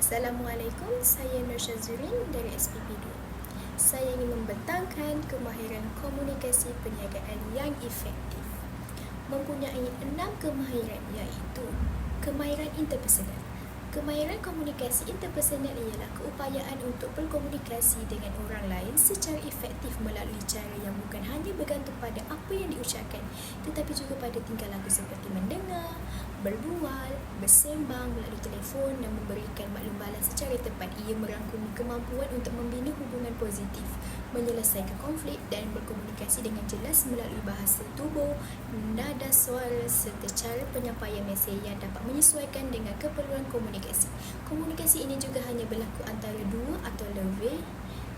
Assalamualaikum, saya Nur Syazurin dari SPP2. Saya ingin membentangkan kemahiran komunikasi perniagaan yang efektif. Mempunyai 6 kemahiran iaitu kemahiran interpersonal. Kemahiran komunikasi interpersonal ialah keupayaan untuk berkomunikasi dengan orang lain secara efektif melalui cara yang bukan hanya bergantung pada apa yang diucapkan, tetapi juga pada tingkah laku seperti mendengar, berbual, bersembang melalui telefon dan memberikan maklum balas secara tepat. Ia merangkumi kemampuan untuk membina hubungan positif, menyelesaikan konflik dan berkomunikasi dengan jelas melalui bahasa tubuh, nada suara serta cara penyampaian mesej yang dapat menyesuaikan dengan keperluan komunikasi. Komunikasi ini juga hanya berlaku antara dua atau lebih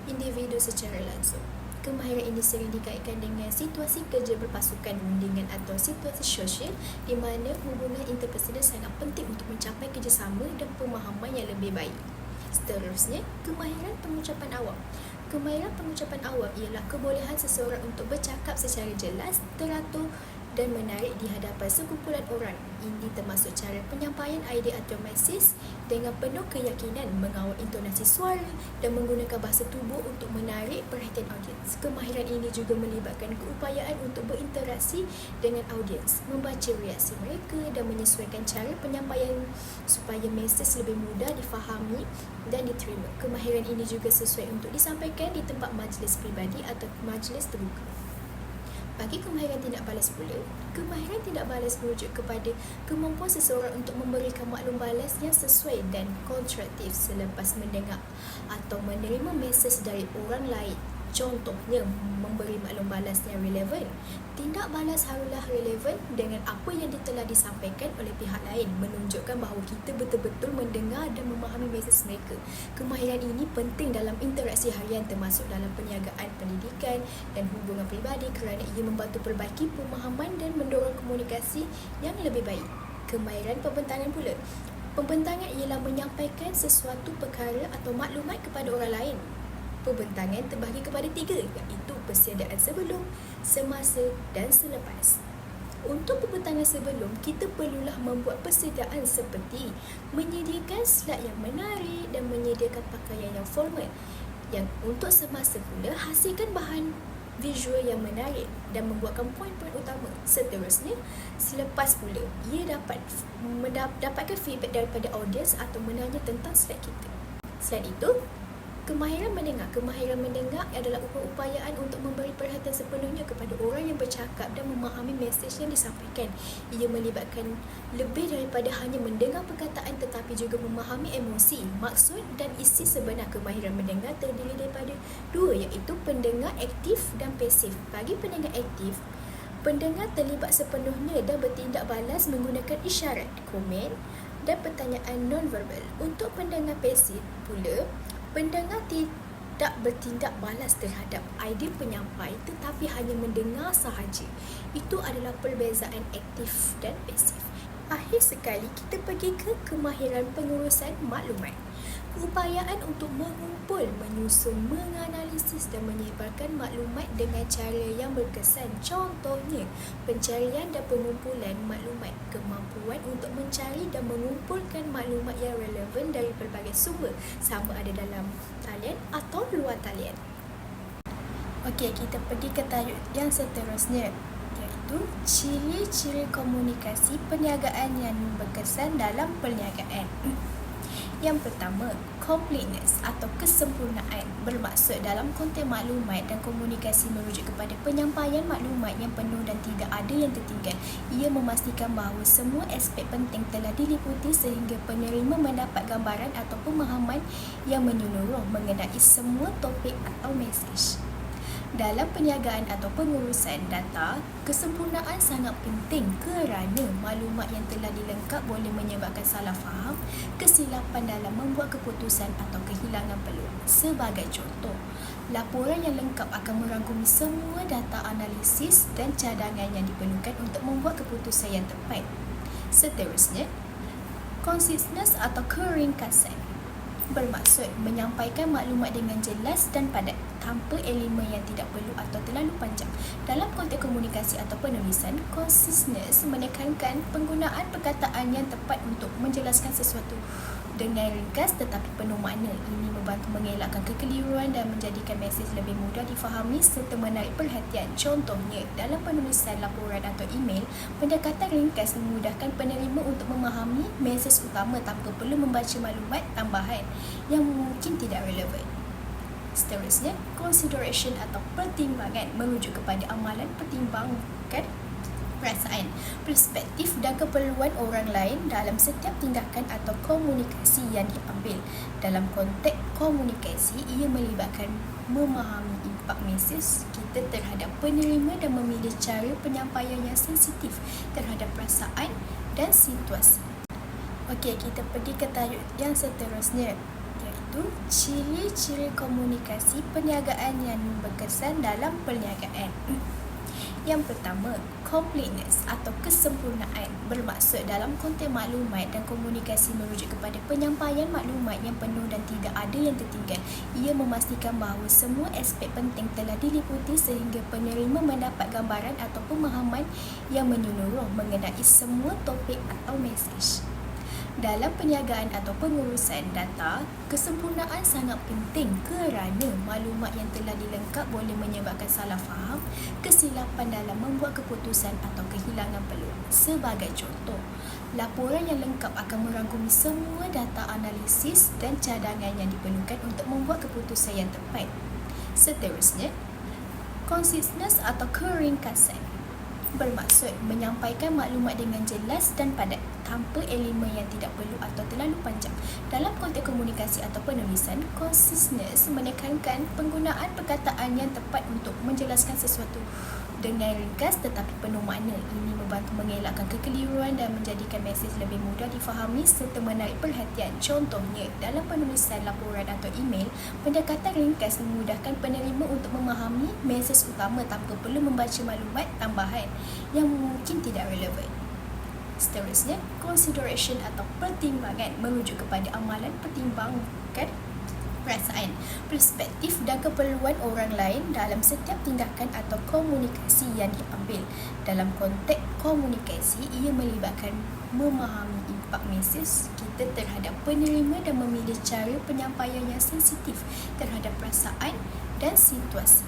individu secara langsung. Kemahiran ini sering dikaitkan dengan situasi kerja berpasukan, rundingan atau situasi sosial di mana hubungan interpersonal sangat penting untuk mencapai kerjasama dan pemahaman yang lebih baik. Seterusnya, kemahiran pengucapan awam. Kemahiran pengucapan awam ialah kebolehan seseorang untuk bercakap secara jelas, teratur dan menarik di hadapan sekumpulan orang. Ini termasuk cara penyampaian idea atau mesej dengan penuh keyakinan, mengawal intonasi suara dan menggunakan bahasa tubuh untuk menarik perhatian audiens. Kemahiran ini juga melibatkan keupayaan untuk berinteraksi dengan audiens, membaca reaksi mereka dan menyesuaikan cara penyampaian supaya mesej lebih mudah difahami dan diterima. Kemahiran ini juga sesuai untuk disampaikan di tempat majlis peribadi atau majlis terbuka. Bagi kemahiran tindak balas pula, kemahiran tindak balas merujuk kepada kemampuan seseorang untuk memberikan maklum balas yang sesuai dan konstruktif selepas mendengar atau menerima mesej dari orang lain. Contohnya, memberi maklum balas yang relevan. Tindak balas haruslah relevan dengan apa yang telah disampaikan oleh pihak lain, menunjukkan bahawa kita betul-betul mendengar dan memahami mesej mereka. Kemahiran ini penting dalam interaksi harian termasuk dalam perniagaan, pendidikan dan hubungan peribadi kerana ia membantu perbaiki pemahaman dan mendorong komunikasi yang lebih baik. Kemahiran pembentangan pula. Pembentangan ialah menyampaikan sesuatu perkara atau maklumat kepada orang lain. Pembentangan terbahagi kepada 3 iaitu persediaan sebelum, semasa dan selepas. Untuk pembentangan sebelum, kita perlulah membuat persediaan seperti menyediakan slide yang menarik dan menyediakan pakaian yang formal. Yang untuk semasa pula, hasilkan bahan visual yang menarik dan membuatkan poin-poin utama. Seterusnya, selepas pula, ia dapat mendapatkan feedback daripada audiens atau menanya tentang slide kita. Selain itu, kemahiran mendengar. Kemahiran mendengar adalah upayaan untuk memberi perhatian sepenuhnya kepada orang yang bercakap dan memahami mesej yang disampaikan. Ia melibatkan lebih daripada hanya mendengar perkataan tetapi juga memahami emosi, maksud dan isi sebenar. Kemahiran mendengar terdiri daripada 2 iaitu pendengar aktif dan pasif. Bagi pendengar aktif, pendengar terlibat sepenuhnya dan bertindak balas menggunakan isyarat, komen dan pertanyaan non-verbal. Untuk pendengar pasif pula, pendengar tidak bertindak balas terhadap idea penyampai tetapi hanya mendengar sahaja. Itu adalah perbezaan aktif dan pasif. Akhir sekali, kita pergi ke kemahiran pengurusan maklumat. Keupayaan untuk mengumpul, menyusun, menganalisis dan menyebarkan maklumat dengan cara yang berkesan. Contohnya, pencarian dan pengumpulan maklumat. Kemampuan untuk mencari dan mengumpulkan maklumat yang relevan dari pelbagai sumber, sama ada dalam talian atau luar talian. Okey, kita pergi ke tajuk yang seterusnya, iaitu ciri-ciri komunikasi perniagaan yang berkesan dalam perniagaan. Yang pertama, completeness atau kesempurnaan bermaksud dalam konteks maklumat dan komunikasi merujuk kepada penyampaian maklumat yang penuh dan tidak ada yang tertinggal. Ia memastikan bahawa semua aspek penting telah diliputi sehingga penerima mendapat gambaran atau pemahaman yang menyeluruh mengenai semua topik atau mesej. Dalam perniagaan atau pengurusan data, kesempurnaan sangat penting kerana maklumat yang telah dilengkap boleh menyebabkan salah faham, kesilapan dalam membuat keputusan atau kehilangan peluang. Sebagai contoh, laporan yang lengkap akan merangkumi semua data analisis dan cadangan yang diperlukan untuk membuat keputusan yang tepat. Seterusnya, conciseness atau keringkasan bermaksud menyampaikan maklumat dengan jelas dan padat tanpa elemen yang tidak perlu atau terlalu panjang. Dalam konteks komunikasi atau penulisan, conciseness menekankan penggunaan perkataan yang tepat untuk menjelaskan sesuatu dengan ringkas tetapi penuh makna. Ini membantu mengelakkan kekeliruan dan menjadikan mesej lebih mudah difahami serta menarik perhatian. Contohnya, dalam penulisan laporan atau email, pendekatan ringkas memudahkan penerima untuk memahami mesej utama tanpa perlu membaca maklumat tambahan yang mungkin tidak relevan. Seterusnya, consideration atau pertimbangan merujuk kepada amalan pertimbangkan perasaan, perspektif dan keperluan orang lain dalam setiap tindakan atau komunikasi yang diambil. Dalam konteks komunikasi, ia melibatkan memahami impak mesej kita terhadap penerima dan memilih cara penyampaian yang sensitif terhadap perasaan dan situasi. Okey, kita pergi ke tajuk yang seterusnya, iaitu ciri-ciri komunikasi perniagaan yang berkesan dalam perniagaan. Yang pertama, completeness atau kesempurnaan bermaksud dalam konteks maklumat dan komunikasi merujuk kepada penyampaian maklumat yang penuh dan tidak ada yang tertinggal. Ia memastikan bahawa semua aspek penting telah diliputi sehingga penerima mendapat gambaran atau pemahaman yang menyeluruh mengenai semua topik atau mesej. Dalam perniagaan atau pengurusan data, kesempurnaan sangat penting kerana maklumat yang telah dilengkap boleh menyebabkan salah faham, kesilapan dalam membuat keputusan atau kehilangan peluang. Sebagai contoh, laporan yang lengkap akan merangkumi semua data analisis dan cadangan yang diperlukan untuk membuat keputusan yang tepat. Seterusnya, conciseness atau keringkasan bermaksud menyampaikan maklumat dengan jelas dan padat tanpa elemen yang tidak perlu atau terlalu panjang. Dalam konteks komunikasi atau penulisan, conciseness menekankan penggunaan perkataan yang tepat untuk menjelaskan sesuatu dengan ringkas tetapi penuh makna. Ini membantu mengelakkan kekeliruan dan menjadikan mesej lebih mudah difahami serta menarik perhatian. Contohnya, dalam penulisan laporan atau email, pendekatan ringkas memudahkan penerima untuk memahami mesej utama tanpa perlu membaca maklumat tambahan yang mungkin tidak relevan. Seterusnya, consideration atau pertimbangan merujuk kepada amalan pertimbangkan perasaan, perspektif dan keperluan orang lain dalam setiap tindakan atau komunikasi yang diambil. Dalam konteks komunikasi, ia melibatkan memahami impak mesej kita terhadap penerima dan memilih cara penyampaian yang sensitif terhadap perasaan dan situasi.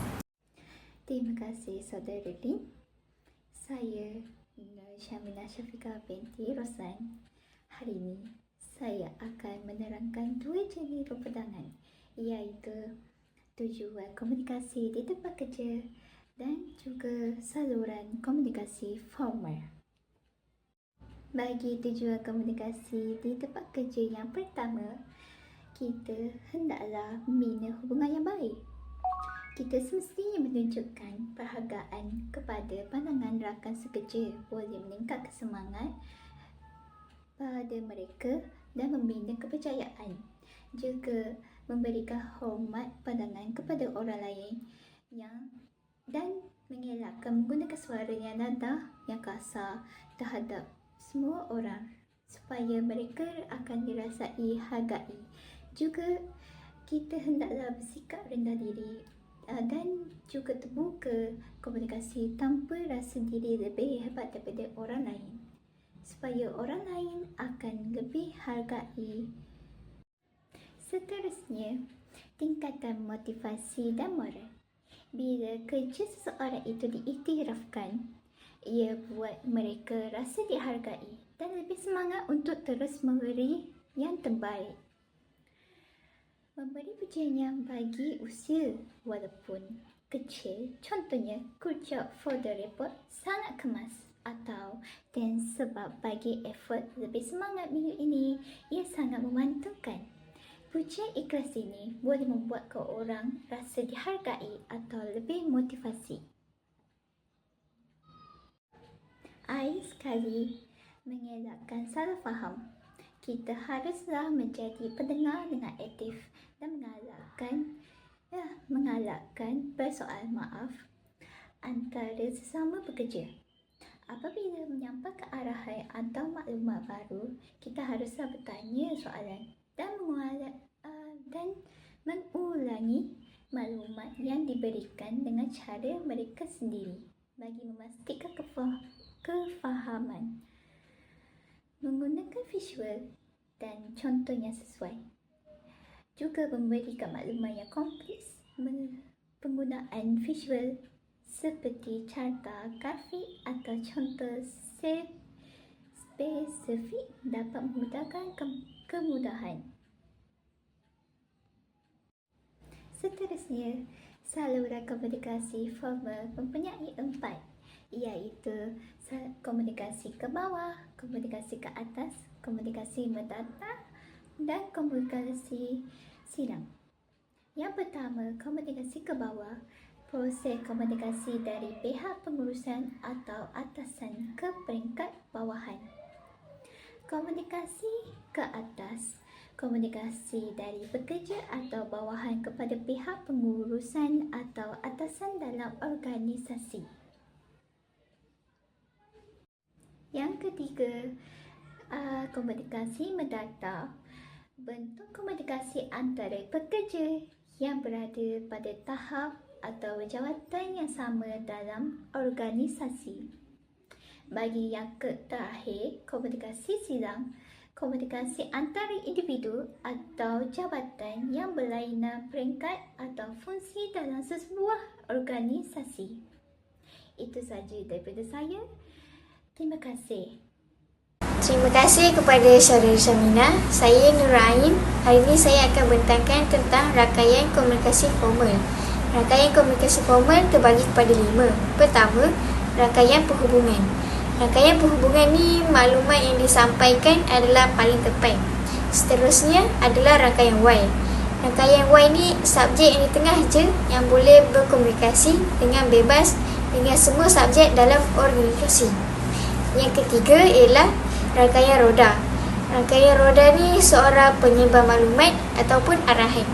Terima kasih saudara Lin. Saya Syamina Syafiqah binti Rosan. Hari ini saya akan menerangkan dua jenis pepedangan, iaitu tujuan komunikasi di tempat kerja dan juga saluran komunikasi formal. Bagi tujuan komunikasi di tempat kerja yang pertama, kita hendaklah membina hubungan yang baik. Kita semestinya menunjukkan perhargaan kepada pandangan rakan sekerja, boleh meningkatkan semangat pada mereka dan membina kepercayaan. Juga memberikan hormat pandangan kepada orang lain dan mengelakkan menggunakan suara yang nada yang kasar terhadap semua orang supaya mereka akan dirasai hargai. Juga kita hendaklah bersikap rendah diri dan juga terbuka komunikasi tanpa rasa diri lebih hebat daripada orang lain, supaya orang lain akan lebih hargai. Seterusnya, tingkatan motivasi dan moral. Bila kerja seseorang itu diiktirafkan, ia buat mereka rasa dihargai dan lebih semangat untuk terus memberi yang terbaik. Memberi pujian yang bagi usia walaupun kecil, contohnya good job for the report, sangat kemas, atau dan sebab bagi effort lebih semangat minggu ini, ia sangat memantulkan. Pujian ikhlas ini boleh membuat orang rasa dihargai atau lebih motivasi. Akhir sekali, mengelakkan salah faham. Kita haruslah menjadi pendengar dengan aktif dan mengalahkan persoalan maaf antara sesama pekerja. Apabila menyampaikan arahan atau maklumat baru, kita haruslah bertanya soalan dan mengulangi maklumat yang diberikan dengan cara mereka sendiri bagi memastikan kefahaman. Menggunakan visual dan contoh yang sesuai. Juga memberikan maklumat yang kompleks, penggunaan visual seperti carta, grafik atau contoh spesifik dapat memudahkan kemudahan. Seterusnya, saluran komunikasi formal mempunyai 4, iaitu komunikasi ke bawah, komunikasi ke atas, komunikasi mendatar dan komunikasi silang. Yang pertama, komunikasi ke bawah, proses komunikasi dari pihak pengurusan atau atasan ke peringkat bawahan. Komunikasi ke atas, komunikasi dari pekerja atau bawahan kepada pihak pengurusan atau atasan dalam organisasi. Yang ketiga, komunikasi mendatar, bentuk komunikasi antara pekerja yang berada pada tahap atau jawatan yang sama dalam organisasi. Bagi yang terakhir, komunikasi silang, komunikasi antara individu atau jabatan yang berlainan peringkat atau fungsi dalam sebuah organisasi. Itu sahaja daripada saya. Terima kasih. Terima kasih kepada Saudara Syamina. Saya Nur Ain. Hari ini saya akan bentangkan tentang rangkaian komunikasi formal. Rangkaian komunikasi formal terbagi kepada 5. Pertama, rangkaian perhubungan. Rangkaian perhubungan ni maklumat yang disampaikan adalah paling tepat. Seterusnya adalah rangkaian Y. Rangkaian Y ni subjek yang di tengah je yang boleh berkomunikasi dengan bebas dengan semua subjek dalam organisasi. Yang ketiga ialah rangkaian roda. Rangkaian roda ni seorang penyebar maklumat ataupun arahan.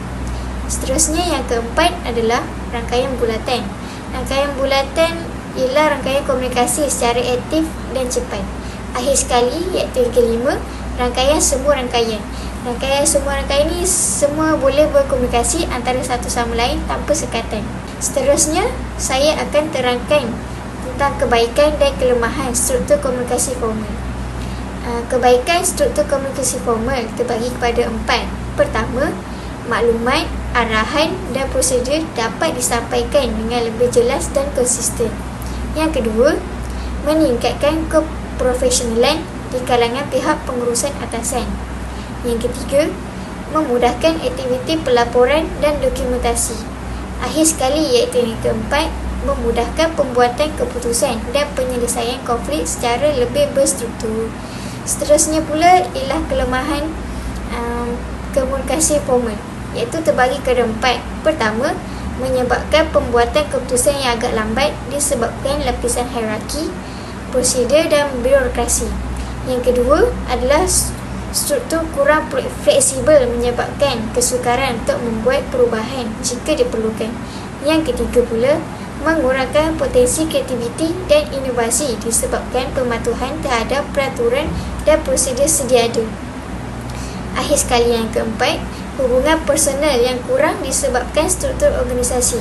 Seterusnya yang keempat adalah rangkaian bulatan. Rangkaian bulatan ialah rangkaian komunikasi secara aktif dan cepat. Akhir sekali iaitu yang kelima, rangkaian semua rangkaian. Rangkaian semua rangkaian ni semua boleh berkomunikasi antara satu sama lain tanpa sekatan. Seterusnya, saya akan terangkan tentang kebaikan dan kelemahan struktur komunikasi formal. Kebaikan struktur komunikasi formal terbagi kepada 4. Pertama, maklumat, arahan dan prosedur dapat disampaikan dengan lebih jelas dan konsisten. Yang kedua, meningkatkan keprofesionalan di kalangan pihak pengurusan atasan. Yang ketiga, memudahkan aktiviti pelaporan dan dokumentasi. Akhir sekali iaitu yang keempat, memudahkan pembuatan keputusan dan penyelesaian konflik secara lebih berstruktur. Seterusnya pula ialah kelemahan komunikasi formal, iaitu terbagi kepada 4. Pertama, menyebabkan pembuatan keputusan yang agak lambat disebabkan lapisan hierarki, prosedur dan birokrasi. Yang kedua adalah struktur kurang fleksibel menyebabkan kesukaran untuk membuat perubahan jika diperlukan. Yang ketiga pula, mengurangkan potensi kreativiti dan inovasi disebabkan pematuhan terhadap peraturan dan prosedur sedia ada. Akhir sekali yang keempat, hubungan personal yang kurang disebabkan struktur organisasi.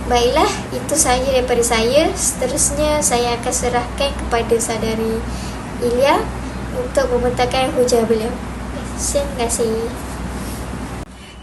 Baiklah, itu sahaja daripada saya. Seterusnya saya akan serahkan kepada saudari Ilya untuk membentangkan hujah beliau. Terima kasih.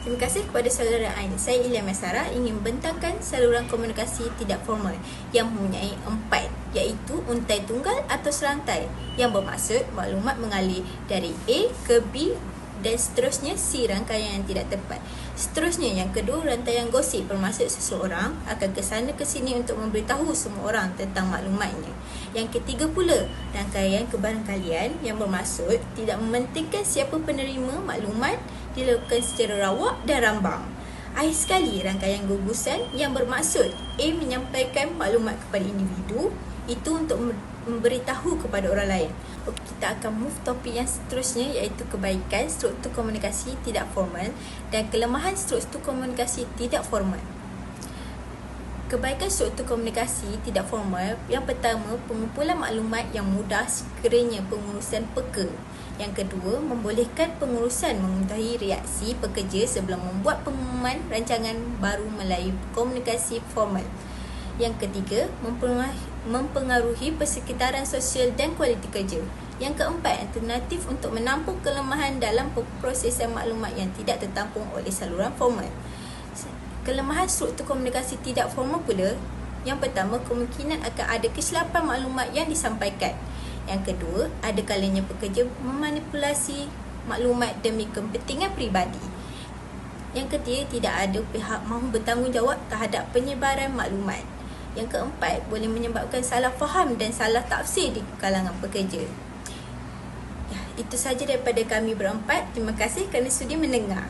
Terima kasih kepada saudara Ain. Saya Ilya Masara ingin membentangkan saluran komunikasi tidak formal yang mempunyai 4, iaitu untai tunggal atau serantai yang bermaksud maklumat mengalir dari A ke B dan seterusnya C, rangkaian yang tidak tepat. Seterusnya yang kedua, rantaian gosip bermaksud seseorang akan ke sana ke sini untuk memberitahu semua orang tentang maklumatnya. Yang ketiga pula, rangkaian kebarangkalian yang bermaksud tidak mementingkan siapa penerima maklumat, dilakukan secara rawak dan rambang. Akhir sekali, rangkaian gugusan yang bermaksud A menyampaikan maklumat kepada individu itu untuk memberitahu kepada orang lain. Okey, kita akan move topik yang seterusnya, iaitu kebaikan struktur komunikasi tidak formal dan kelemahan struktur komunikasi tidak formal. Kebaikan struktur komunikasi tidak formal, yang pertama, pengumpulan maklumat yang mudah sekiranya pengurusan peka. Yang kedua, membolehkan pengurusan mengetahui reaksi pekerja sebelum membuat pengumuman rancangan baru melalui komunikasi formal. Yang ketiga, mempengaruhi persekitaran sosial dan kualiti kerja. Yang keempat, alternatif untuk menampung kelemahan dalam pemprosesan maklumat yang tidak tertampung oleh saluran formal. Kelemahan struktur komunikasi tidak formal pula. Yang pertama, kemungkinan akan ada kesilapan maklumat yang disampaikan. Yang kedua, ada kalanya pekerja memanipulasi maklumat demi kepentingan peribadi. Yang ketiga, tidak ada pihak mahu bertanggungjawab terhadap penyebaran maklumat. Yang keempat, boleh menyebabkan salah faham dan salah tafsir di kalangan pekerja. Ya, itu sahaja daripada kami berempat. Terima kasih kerana sudi mendengar.